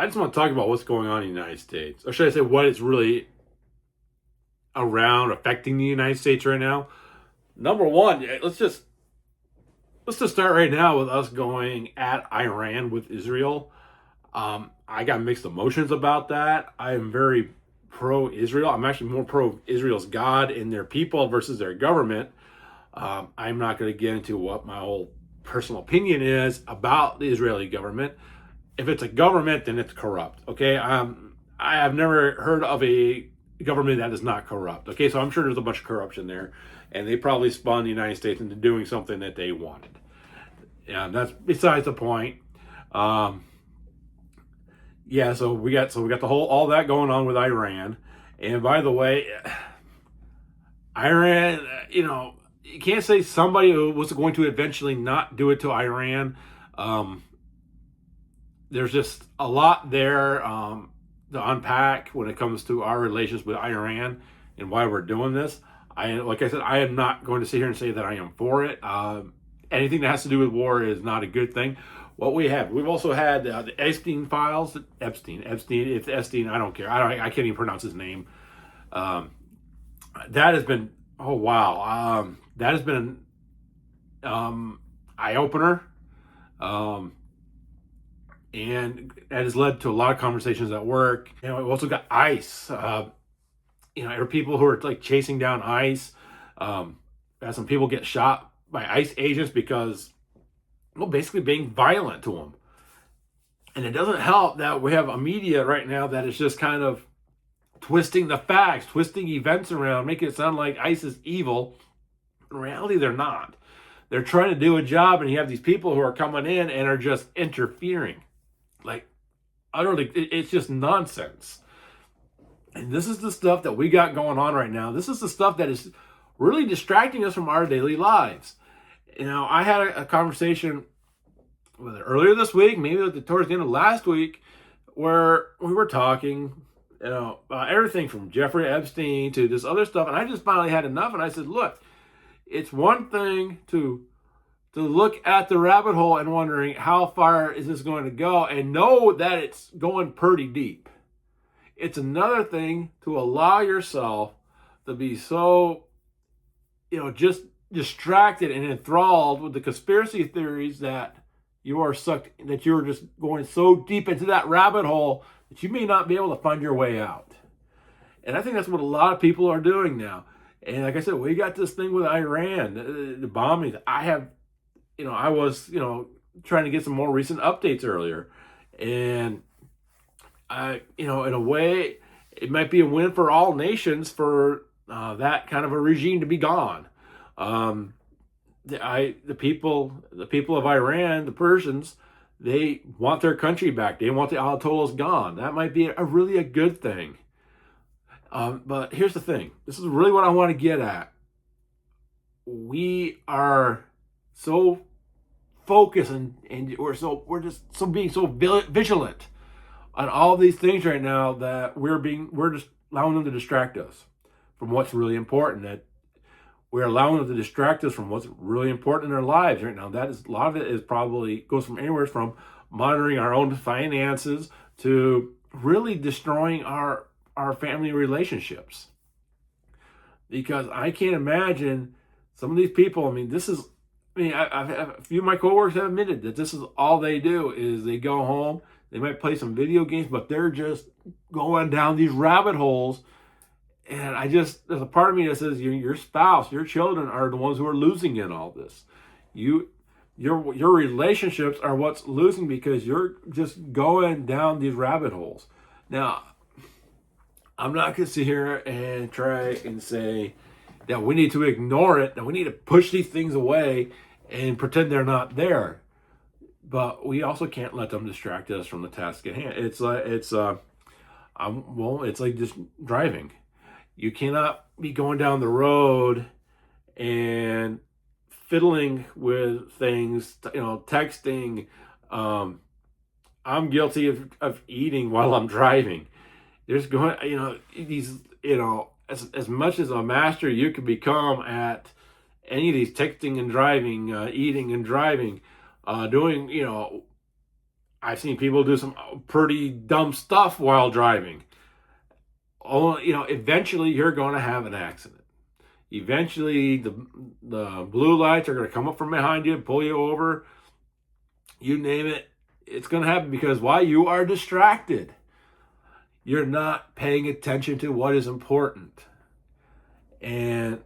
I just want to talk about what's going on in the United States, or should I say, what is really around affecting the United States right now. Number one, let's just start right now with us going at Iran with Israel. I got mixed emotions about that. I am very pro-Israel. I'm actually more pro-Israel's God and their people versus their government. I'm not going to get into what my whole personal opinion is about the Israeli government. If it's a government, then it's corrupt. Okay, I have never heard of a government that is not corrupt. Okay, so I'm sure there's a bunch of corruption there, and they probably spun the United States into doing something that they wanted. Yeah, that's besides the point. Um, yeah, so we got the whole all that going on with Iran, and by the way, Iran, you can't say somebody was going to eventually not do it to Iran. Um, there's just a lot there to unpack when it comes to our relations with Iran and why we're doing this. Like I said, I am not going to sit here and say that I am for it. Anything that has to do with war is not a good thing. We've also had the Epstein files. It's Epstein. I don't care. I can't even pronounce his name. Um, that has been, oh wow, that has been eye opener. Um, and that has led to a lot of conversations at work. We've also got ICE. There are people who are like chasing down ICE. Had some people get shot by ICE agents because, well, basically being violent to them. And it doesn't help that we have a media right now that is just kind of twisting the facts, twisting events around, making it sound like ICE is evil. In reality, they're not. They're trying to do a job, and you have these people who are coming in and are just interfering. Like, utterly, it's just nonsense. And this is the stuff that we got going on right now. This is the stuff that is really distracting us from our daily lives. I had a conversation with it earlier this week, maybe towards the end of last week, where we were talking, everything from Jeffrey Epstein to this other stuff, and I just finally had enough, and I said, look, it's one thing to look at the rabbit hole and wondering how far is this going to go and know that it's going pretty deep. It's another thing to allow yourself to be so, just distracted and enthralled with the conspiracy theories that you're just going so deep into that rabbit hole that you may not be able to find your way out. And I think that's what a lot of people are doing now. And like I said, we got this thing with Iran, the bombings. I was, trying to get some more recent updates earlier. And in a way, it might be a win for all nations for that kind of a regime to be gone. The people of Iran, the Persians, they want their country back. They want the Ayatollahs gone. That might be really a good thing. But here's the thing. This is really what I want to get at. We are so focused and we're just so being so vigilant on all these things right now that we're just allowing them to distract us from what's really important. That we're allowing them to distract us from what's really important in our lives right now. That is, a lot of it is probably goes from anywhere from monitoring our own finances to really destroying our family relationships. Because I can't imagine some of these people. I've a few of my coworkers have admitted that this is all they do is they go home, they might play some video games, but they're just going down these rabbit holes. And there's a part of me that says your spouse, your children are the ones who are losing in all this. Your relationships are what's losing because you're just going down these rabbit holes. Now, I'm not going to sit here and try and say that we need to ignore it, that we need to push these things away and pretend they're not there. But we also can't let them distract us from the task at hand. It's like just driving. You cannot be going down the road and fiddling with things, texting. I'm guilty of eating while I'm driving. There's as much as a master you can become at any of these texting and driving, eating and driving, doing, I've seen people do some pretty dumb stuff while driving. Oh, eventually you're going to have an accident. Eventually, the blue lights are going to come up from behind you and pull you over. You name it, it's going to happen because why? You are distracted. You're not paying attention to what is important. And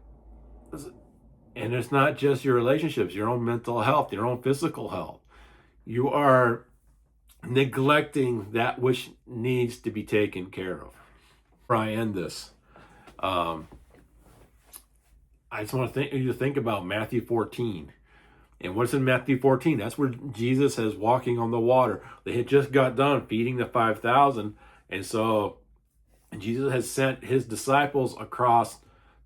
it's not just your relationships, your own mental health, your own physical health. You are neglecting that which needs to be taken care of. Before I end this, I just want you to think about Matthew 14. And what's in Matthew 14? That's where Jesus is walking on the water. They had just got done feeding the 5,000. And so Jesus has sent his disciples across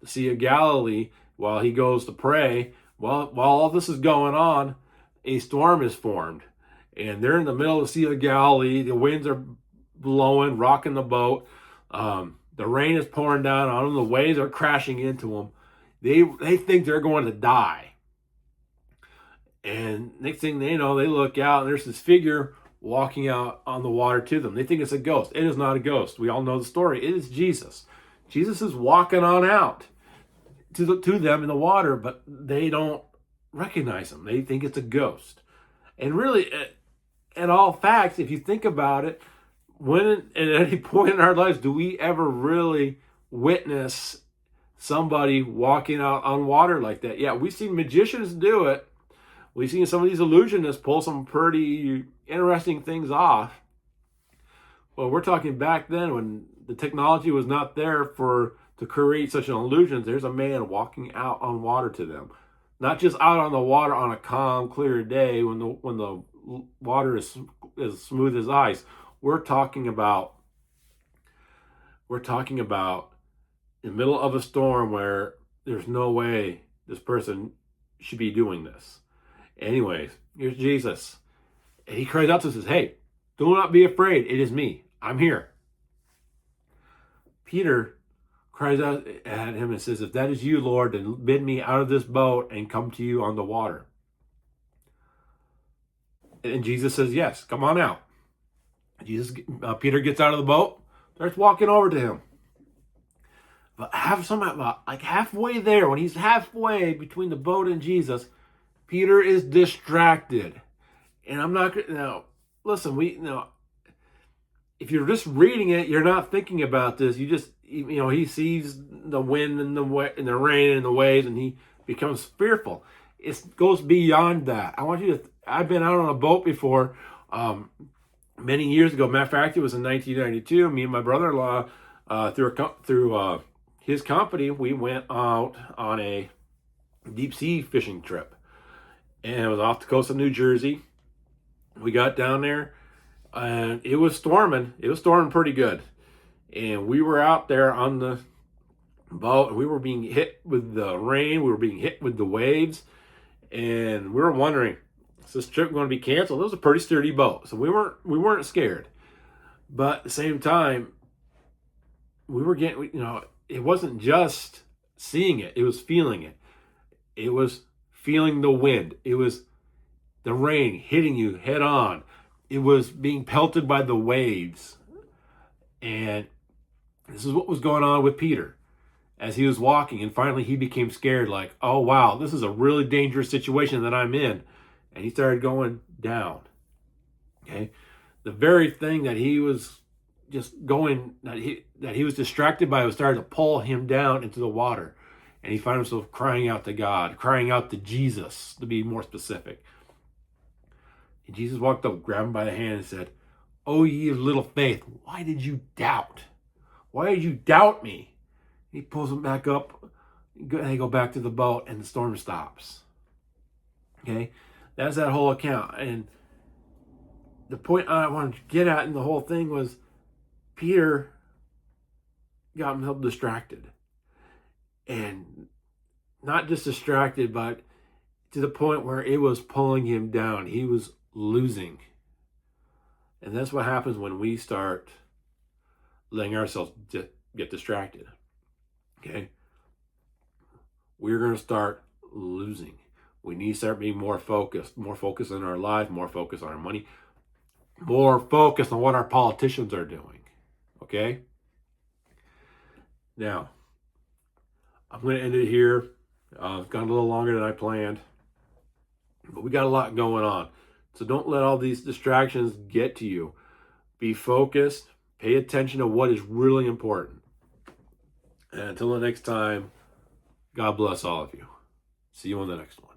the Sea of Galilee while he goes to pray. Well, while all this is going on, a storm is formed. And they're in the middle of the Sea of Galilee. The winds are blowing, rocking the boat. The rain is pouring down on them. The waves are crashing into them. They think they're going to die. And next thing they know, they look out and there's this figure walking out on the water to them. They think it's a ghost. It is not a ghost. We all know the story. It is Jesus. Jesus is walking on out to them in the water, but they don't recognize him. They think it's a ghost. And really, at all facts, if you think about it, when at any point in our lives do we ever really witness somebody walking out on water like that? Yeah, we've seen magicians do it. We've seen some of these illusionists pull some pretty interesting things off. Well, we're talking back then when the technology was not there to create such an illusion. There's a man walking out on water to them. Not just out on the water on a calm, clear day when the water is as smooth as ice. We're talking about in the middle of a storm where there's no way this person should be doing this. Anyways, here's Jesus. And he cries out to us and says, hey, do not be afraid. It is me. I'm here. Peter cries out at him and says, if that is you, Lord, then bid me out of this boat and come to you on the water. And Jesus says, yes, come on out. Peter gets out of the boat, starts walking over to him. But halfway there, when he's halfway between the boat and Jesus, Peter is distracted. And I'm not listen, if you're just reading it, you're not thinking about this. You just, he sees the wind and the rain and the waves, and he becomes fearful. It goes beyond that. I've been out on a boat before, many years ago. Matter of fact, it was in 1992. Me and my brother-in-law, through his company, we went out on a deep sea fishing trip. And it was off the coast of New Jersey. We got down there, and it was storming. It was storming pretty good. And we were out there on the boat, and we were being hit with the rain. We were being hit with the waves. And we were wondering, is this trip going to be canceled? It was a pretty sturdy boat, so we weren't scared. But at the same time, we were getting, it wasn't just seeing it. It was feeling it. It was feeling the wind. It was the rain hitting you head on. It was being pelted by the waves. And this is what was going on with Peter as he was walking. And finally he became scared, like, oh wow, this is a really dangerous situation that I'm in. And he started going down. Okay. The very thing that he was that he was distracted by was starting to pull him down into the water. And he found himself crying out to God, crying out to Jesus, to be more specific. And Jesus walked up, grabbed him by the hand and said, "O ye of little faith, why did you doubt? Why did you doubt me?" He pulls him back up, and they go back to the boat, and the storm stops. Okay? That's that whole account. And the point I wanted to get at in the whole thing was Peter got himself distracted. And not just distracted, but to the point where it was pulling him down. He was losing. And that's what happens when we start letting ourselves get distracted. Okay? We're going to start losing. We need to start being more focused in our life, more focused on our money, more focused on what our politicians are doing. Okay? Now, I'm going to end it here. It's gone a little longer than I planned, but we got a lot going on. So don't let all these distractions get to you. Be focused. Pay attention to what is really important. And until the next time, God bless all of you. See you on the next one.